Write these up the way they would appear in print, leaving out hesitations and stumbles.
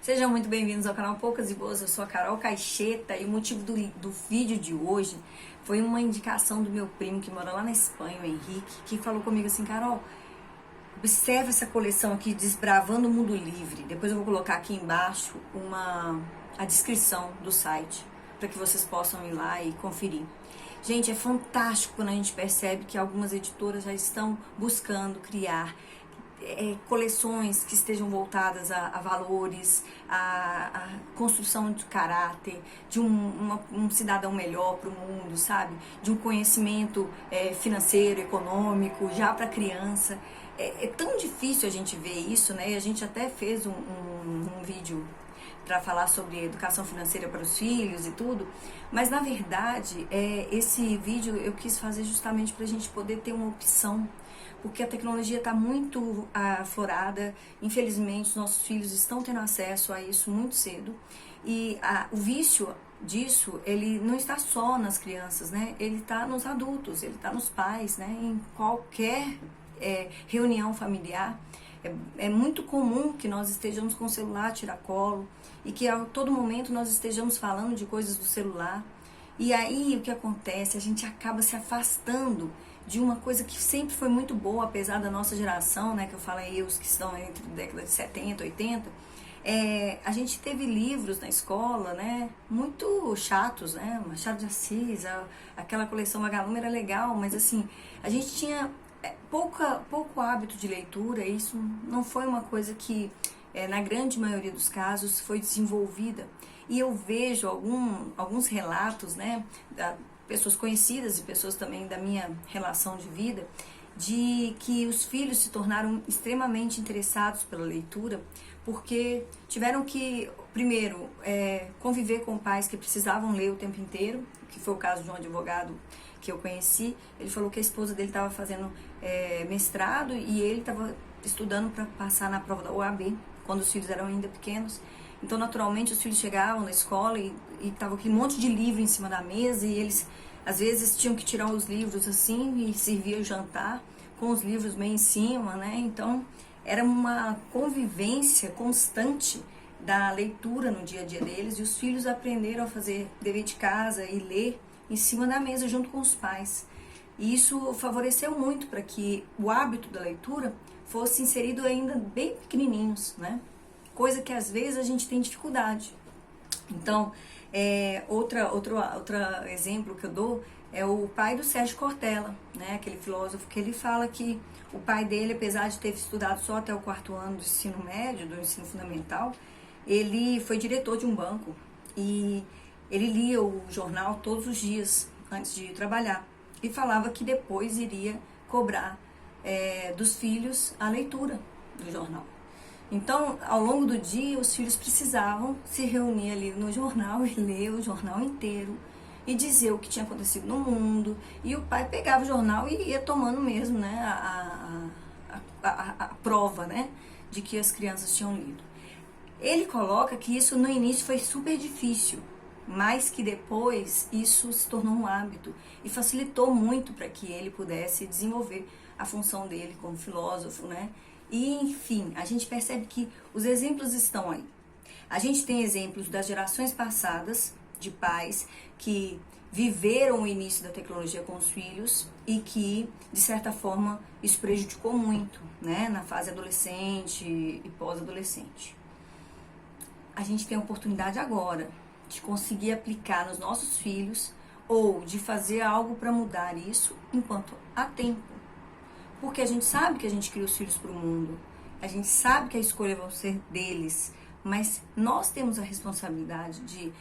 Sejam muito bem-vindos ao canal Poucas e Boas, eu sou a Carol Caixeta e o motivo do vídeo de hoje foi uma indicação do meu primo que mora lá na Espanha, o Henrique, que falou comigo assim: Carol, observa essa coleção aqui, Desbravando o Mundo Livre. Depois eu vou colocar aqui embaixo a descrição do site, para que vocês possam ir lá e conferir. Gente, é fantástico quando a gente percebe que algumas editoras já estão buscando criar coleções que estejam voltadas a valores, a construção de caráter, de um cidadão melhor para o mundo, sabe? De um conhecimento financeiro, econômico, já para criança. É tão difícil a gente ver isso, né? A gente até fez um vídeo para falar sobre educação financeira para os filhos e tudo, mas na verdade esse vídeo eu quis fazer justamente para a gente poder ter uma opção, porque a tecnologia está muito aflorada. Infelizmente os nossos filhos estão tendo acesso a isso muito cedo, e o vício disso, ele não está só nas crianças, né? Ele está nos adultos, ele está nos pais, né? Em qualquer reunião familiar, é muito comum que nós estejamos com o celular tiracolo e que a todo momento nós estejamos falando de coisas do celular. E aí o que acontece? A gente acaba se afastando de uma coisa que sempre foi muito boa, apesar da nossa geração, né? Que eu falo aí, os que estão entre a década de 70, 80. A gente teve livros na escola, né? Muito chatos, né? Machado de Assis, aquela coleção Vagalume era legal, mas assim, a gente tinha pouco hábito de leitura. Isso não foi uma coisa que, na grande maioria dos casos, foi desenvolvida. E eu vejo alguns relatos, né, pessoas conhecidas e pessoas também da minha relação de vida, de que os filhos se tornaram extremamente interessados pela leitura, porque tiveram que, primeiro, conviver com pais que precisavam ler o tempo inteiro, que foi o caso de um advogado que eu conheci. Ele falou que a esposa dele estava fazendo mestrado e ele estava estudando para passar na prova da OAB, quando os filhos eram ainda pequenos. Então, naturalmente, os filhos chegavam na escola e tava aquele monte de livro em cima da mesa, e eles, às vezes, tinham que tirar os livros assim e servia o jantar com os livros meio em cima, né? Então, era uma convivência constante da leitura no dia a dia deles, e os filhos aprenderam a fazer dever de casa e ler em cima da mesa junto com os pais. E isso favoreceu muito para que o hábito da leitura fosse inserido ainda bem pequenininhos, né? Coisa que às vezes a gente tem dificuldade. Então, outro exemplo que eu dou é o pai do Sérgio Cortella, né? Aquele filósofo que ele fala que o pai dele, apesar de ter estudado só até o 4º ano do ensino médio, do ensino fundamental, ele foi diretor de um banco e ele lia o jornal todos os dias antes de ir trabalhar e falava que depois iria cobrar dos filhos a leitura do jornal. Então, ao longo do dia, os filhos precisavam se reunir ali no jornal e ler o jornal inteiro e dizer o que tinha acontecido no mundo. E o pai pegava o jornal e ia tomando mesmo, né, a prova, né, de que as crianças tinham lido. Ele coloca que isso no início foi super difícil, mas que depois isso se tornou um hábito e facilitou muito para que ele pudesse desenvolver a função dele como filósofo, né? E, enfim, a gente percebe que os exemplos estão aí. A gente tem exemplos das gerações passadas, de pais que viveram o início da tecnologia com os filhos e que, de certa forma, isso prejudicou muito, né, na fase adolescente e pós-adolescente. A gente tem a oportunidade agora de conseguir aplicar nos nossos filhos ou de fazer algo para mudar isso enquanto há tempo. Porque a gente sabe que a gente cria os filhos para o mundo, a gente sabe que a escolha vai ser deles, mas nós temos a responsabilidade de,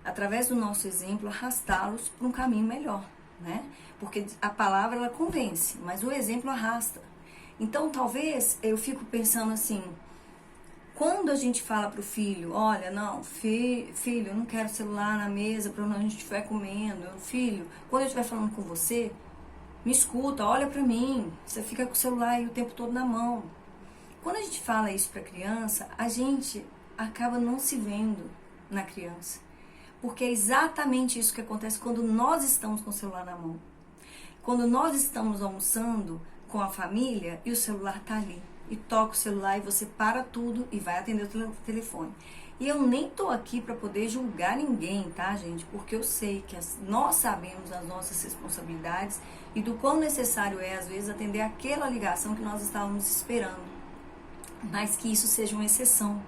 através do nosso exemplo, arrastá-los para um caminho melhor, né? Porque a palavra, ela convence, mas o exemplo arrasta. Então, talvez, eu fico pensando assim, quando a gente fala para o filho, olha, não, filho, eu não quero celular na mesa para onde a gente estiver comendo. Filho, quando eu estiver falando com você, me escuta, olha pra mim, você fica com o celular aí o tempo todo na mão. Quando a gente fala isso pra criança, a gente acaba não se vendo na criança. Porque é exatamente isso que acontece quando nós estamos com o celular na mão. Quando nós estamos almoçando com a família e o celular tá ali. e toca o celular e você para tudo e vai atender o telefone. E eu nem tô aqui para poder julgar ninguém, tá, gente? Porque eu sei que nós sabemos as nossas responsabilidades e do quão necessário é, às vezes, atender aquela ligação que nós estávamos esperando. Mas que isso seja uma exceção,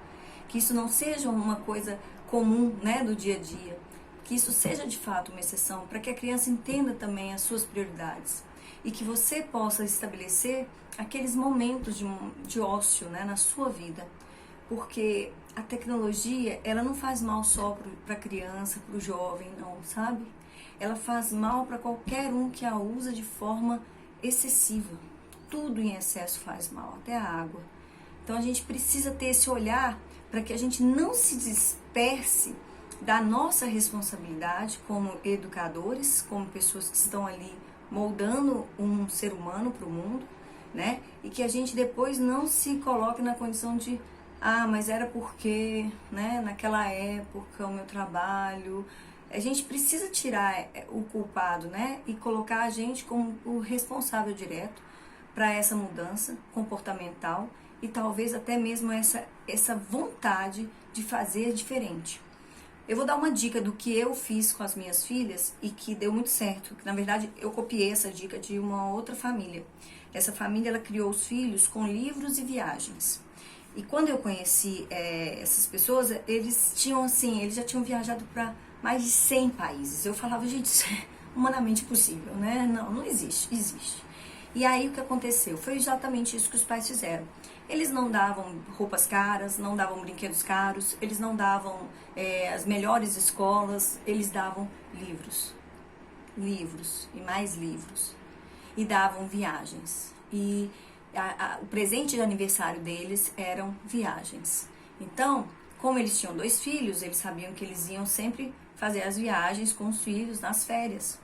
que isso não seja uma coisa comum, né, do dia a dia, que isso seja de fato uma exceção, para que a criança entenda também as suas prioridades e que você possa estabelecer aqueles momentos de ócio, né, na sua vida, porque a tecnologia, ela não faz mal só para a criança, para o jovem, não, sabe? Ela faz mal para qualquer um que a usa de forma excessiva. Tudo em excesso faz mal, até a água. Então a gente precisa ter esse olhar para que a gente não se disperse da nossa responsabilidade como educadores, como pessoas que estão ali moldando um ser humano para o mundo, né? E que a gente depois não se coloque na condição de mas era porque, né, naquela época, o meu trabalho. A gente precisa tirar o culpado, né, e colocar a gente como o responsável direto para essa mudança comportamental e talvez até mesmo essa vontade de fazer diferente. Eu vou dar uma dica do que eu fiz com as minhas filhas e que deu muito certo. Na verdade, eu copiei essa dica de uma outra família. Essa família, ela criou os filhos com livros e viagens. E quando eu conheci essas pessoas, eles já tinham viajado para mais de 100 países. Eu falava, gente, isso é humanamente possível, né? Não existe, existe. E aí o que aconteceu? Foi exatamente isso que os pais fizeram. Eles não davam roupas caras, não davam brinquedos caros, eles não davam as melhores escolas, eles davam livros. Livros e mais livros. E davam viagens. E o presente de aniversário deles eram viagens. Então, como eles tinham 2 filhos, eles sabiam que eles iam sempre fazer as viagens com os filhos nas férias.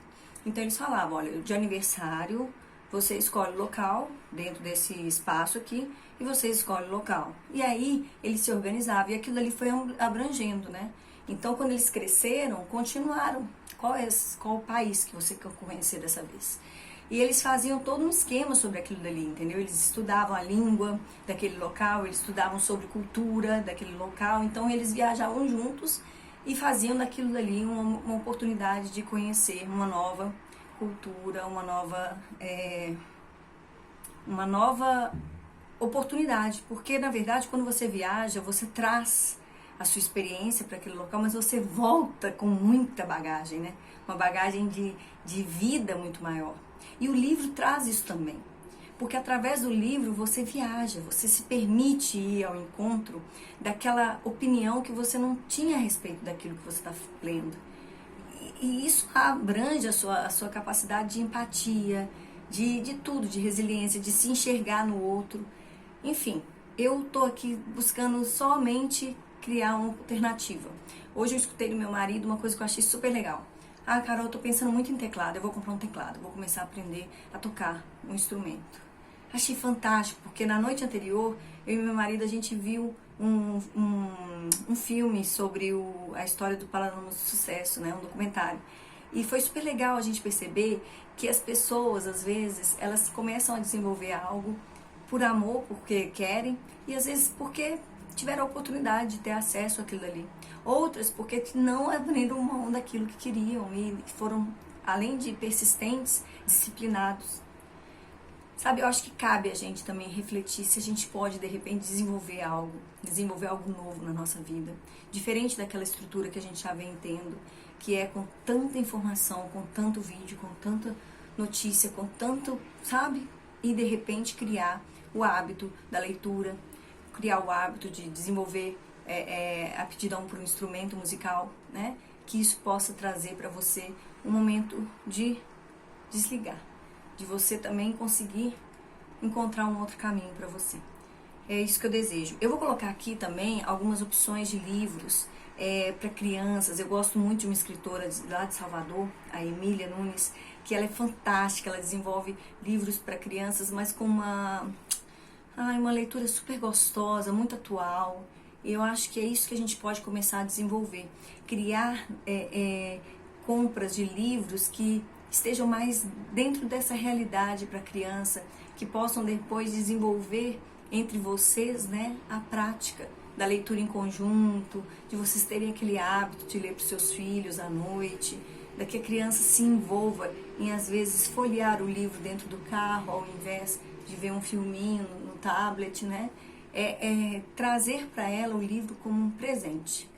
Então eles falavam, olha, de aniversário você escolhe o local dentro desse espaço aqui e você escolhe o local. E aí eles se organizavam e aquilo ali foi abrangendo, né? Então quando eles cresceram, continuaram. Qual o país que você quer conhecer dessa vez? E eles faziam todo um esquema sobre aquilo dali, entendeu? Eles estudavam a língua daquele local, eles estudavam sobre cultura daquele local, então eles viajavam juntos e faziam daquilo dali uma oportunidade de conhecer uma nova cultura, uma nova oportunidade. Porque, na verdade, quando você viaja, você traz a sua experiência para aquele local, mas você volta com muita bagagem, né? Uma bagagem de vida muito maior. E o livro traz isso também, porque através do livro você viaja, você se permite ir ao encontro daquela opinião que você não tinha a respeito daquilo que você está lendo. E isso abrange a sua capacidade de empatia, de tudo, de resiliência, de se enxergar no outro. Enfim, eu estou aqui buscando somente criar uma alternativa. Hoje eu escutei do meu marido uma coisa que eu achei super legal. Carol, eu tô pensando muito em teclado, eu vou comprar um teclado, vou começar a aprender a tocar um instrumento. Achei fantástico, porque na noite anterior, eu e meu marido, a gente viu um filme sobre a história do Paralamas do Sucesso, né, um documentário. E foi super legal a gente perceber que as pessoas, às vezes, elas começam a desenvolver algo por amor, porque querem, e às vezes porque tiveram a oportunidade de ter acesso àquilo ali. Outras porque não abriram mão daquilo que queriam e foram, além de persistentes, disciplinados. Sabe, eu acho que cabe a gente também refletir se a gente pode, de repente, desenvolver algo novo na nossa vida, diferente daquela estrutura que a gente já vem tendo, que é com tanta informação, com tanto vídeo, com tanta notícia, com tanto, sabe? E, de repente, criar o hábito da leitura, criar o hábito de desenvolver aptidão para um instrumento musical, né? Que isso possa trazer para você um momento de desligar, de você também conseguir encontrar um outro caminho para você. É isso que eu desejo. Eu vou colocar aqui também algumas opções de livros para crianças. Eu gosto muito de uma escritora lá de Salvador, a Emília Nunes, que ela é fantástica, ela desenvolve livros para crianças, mas com uma leitura super gostosa, muito atual. E eu acho que é isso que a gente pode começar a desenvolver. Criar compras de livros que estejam mais dentro dessa realidade para a criança, que possam depois desenvolver entre vocês, né, a prática da leitura em conjunto, de vocês terem aquele hábito de ler para os seus filhos à noite, da que a criança se envolva em, às vezes, folhear o livro dentro do carro, ao invés de ver um filminho no tablet, né? Trazer para ela o livro como um presente.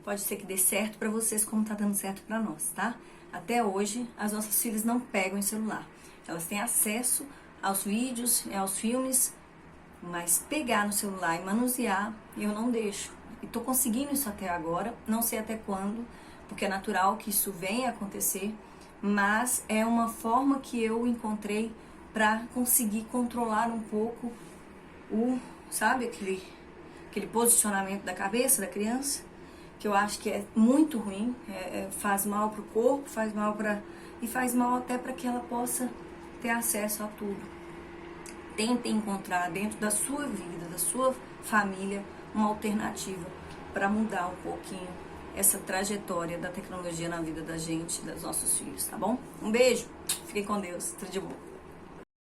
Pode ser que dê certo para vocês como está dando certo para nós, tá? Até hoje, as nossas filhas não pegam em celular. Elas têm acesso aos vídeos, aos filmes, mas pegar no celular e manusear, eu não deixo. E tô conseguindo isso até agora, não sei até quando, porque é natural que isso venha a acontecer, mas é uma forma que eu encontrei para conseguir controlar um pouco sabe, aquele posicionamento da cabeça da criança, que eu acho que é muito ruim, faz mal pro corpo, faz mal e faz mal até para que ela possa ter acesso a tudo. Tentem encontrar dentro da sua vida, da sua família, uma alternativa para mudar um pouquinho essa trajetória da tecnologia na vida da gente, dos nossos filhos, tá bom? Um beijo, fiquem com Deus, tudo de bom.